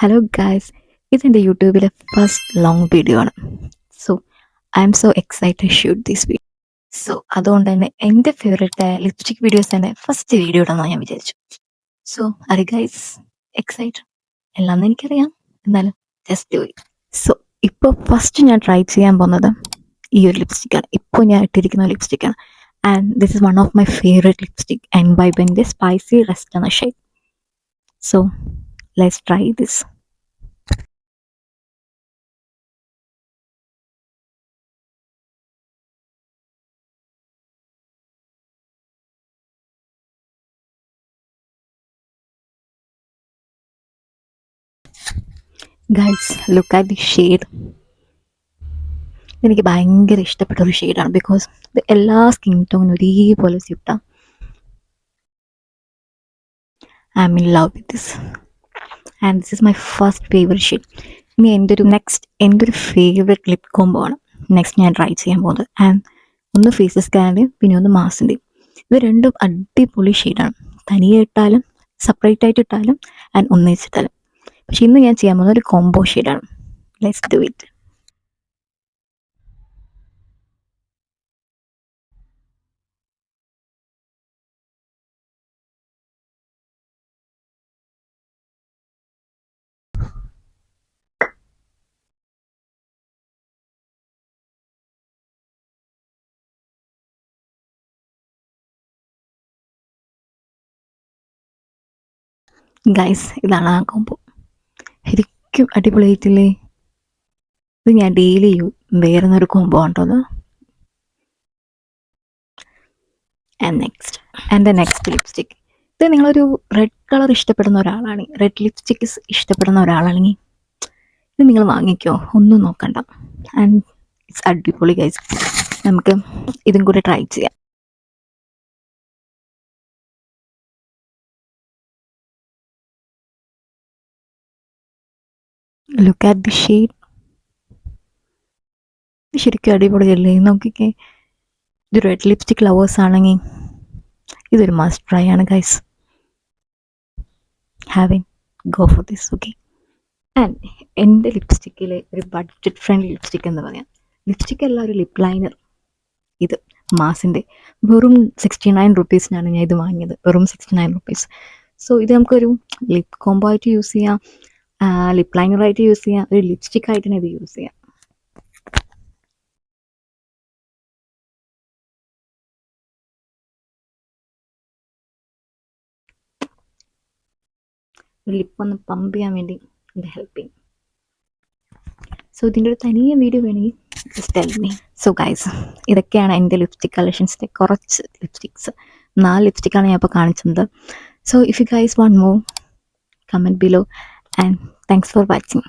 Hello guys, ഇതെൻ്റെ യൂട്യൂബിലെ first long video ആണ്. So I am so excited shoot this video. So അതുകൊണ്ട് തന്നെ എൻ്റെ ഫേവറേറ്റ് ലിപ്സ്റ്റിക് വീഡിയോസ് തന്നെ ഫസ്റ്റ് വീഡിയോ ഇടാമെന്ന് ഞാൻ വിചാരിച്ചു. സോ അറി ഗൈസ്, എക്സൈറ്റഡ് എല്ലാം എനിക്കറിയാം, എന്നാലും ജസ്റ്റ് ഡു ഇറ്റ്. സോ ഇപ്പോൾ ഫസ്റ്റ് ഞാൻ ട്രൈ ചെയ്യാൻ പോകുന്നത് ഈ ഒരു ലിപ്സ്റ്റിക്കാണ്. ഇപ്പോൾ ഞാൻ ഇട്ടിരിക്കുന്ന ലിപ്സ്റ്റിക്കാണ്. And this is one of my favourite lipstick and by ബെൻ്റെ സ്പൈസി റെസ്റ്റ് എന്ന shade. So let's try this. Guys, look at the shade. എനിക്ക് ഭയങ്കര ഇഷ്ടപ്പെട്ട ഒരു ഷെയ്ഡാണ്. ബിക്കോസ് ഇത് എല്ലാ സ്കിൻ ടോണിനും ഒരേപോലെ സ്യൂട്ടാണ്. I am in love with this and this is my first favourite shade. ഇനി എൻ്റെ ഒരു ഫേവറേറ്റ് ലിപ് കോംബോ ആണ് നെക്സ്റ്റ് ഞാൻ ട്രൈ ചെയ്യാൻ പോകുന്നത്. ആൻഡ് ഒന്ന് ഫേസസ് സ്കാനിൻ്റെയും പിന്നെ ഒന്ന് മാസിൻ്റെയും. ഇത് രണ്ടും അടിപൊളി ഷെയ്ഡാണ്. തനിയെ ഇട്ടാലും സെപ്പറേറ്റ് ആയിട്ട് ഇട്ടാലും ആൻഡ് ഒന്നിച്ചിട്ടാലും. പക്ഷെ ഇന്ന് ഞാൻ ചെയ്യാൻ പോകുന്ന ഒരു കോംബോ ഷെയ്ഡാണ്. Let's do it. ഗൈസ്, ഇതാണ് ആ കോംബോ. ശരിക്കും അടിപൊളിയായിട്ടില്ലേ? ഇത് ഞാൻ ഡെയിലി വേറുന്നൊരു കോംബോ ആണ് കേട്ടോ. And next lipstick. ഇത് നിങ്ങളൊരു റെഡ് കളർ ഇഷ്ടപ്പെടുന്ന ഒരാളാണെങ്കിൽ, റെഡ് ലിപ്സ്റ്റിക് ഇഷ്ടപ്പെടുന്ന ഒരാളാണെങ്കിൽ ഇത് നിങ്ങൾ വാങ്ങിക്കോ, ഒന്നും നോക്കണ്ട. ആൻഡ് ഇറ്റ്സ് അടിപൊളി ഗൈസ്. നമുക്ക് ഇതും കൂടി ട്രൈ ചെയ്യാം. Look at the shade. ശരിക്കും അടിപൊളിയല്ലേ? നോക്കിക്കേ. ഇത് റെഡ് ലിപ്സ്റ്റിക് ലവേഴ്സ് ആണെങ്കിൽ ഇതൊരു മസ്റ്റ് ട്രൈ ആണ് guys. Go for this. Okay. And എൻ്റെ ലിപ്സ്റ്റിക്കിലെ ഒരു ബഡ്ജറ്റ് ഫ്രണ്ട്ലി ലിപ്സ്റ്റിക് എന്ന് പറയാം. ലിപ്സ്റ്റിക് അല്ല, ഒരു ലിപ് ലൈനർ. ഇത് മാസിൻ്റെ വെറും 69 റുപ്പീസിനാണ് ഞാൻ ഇത് വാങ്ങിയത്. വെറും 69 റുപ്പീസ്. സോ ഇത് നമുക്കൊരു ലിപ് കോംബോ ആയിട്ട് യൂസ് ചെയ്യാം, ലിപ് ലൈനറായിട്ട് യൂസ് ചെയ്യാം, ഒരു ലിപ്സ്റ്റിക് ആയിട്ട് തന്നെ ഇത് യൂസ് ചെയ്യാം. ലിപ്പ് ഒന്ന് പമ്പ് ചെയ്യാൻ വേണ്ടി ഇത് ഹെൽപ്പ് ചെയ്യും. സോ ഇതിൻ്റെ ഒരു തനിയെ വീഡിയോ വേണമെങ്കിൽ just tell me. So guys, ഇതൊക്കെയാണ് എൻ്റെ ലിപ്സ്റ്റിക് കളക്ഷൻസിൻ്റെ കുറച്ച് ലിപ്സ്റ്റിക്സ്. 4 ലിപ്സ്റ്റിക്കാണ് ഞാൻ ഇപ്പോൾ കാണിച്ചത്. So if you guys want more, comment below and thanks for watching.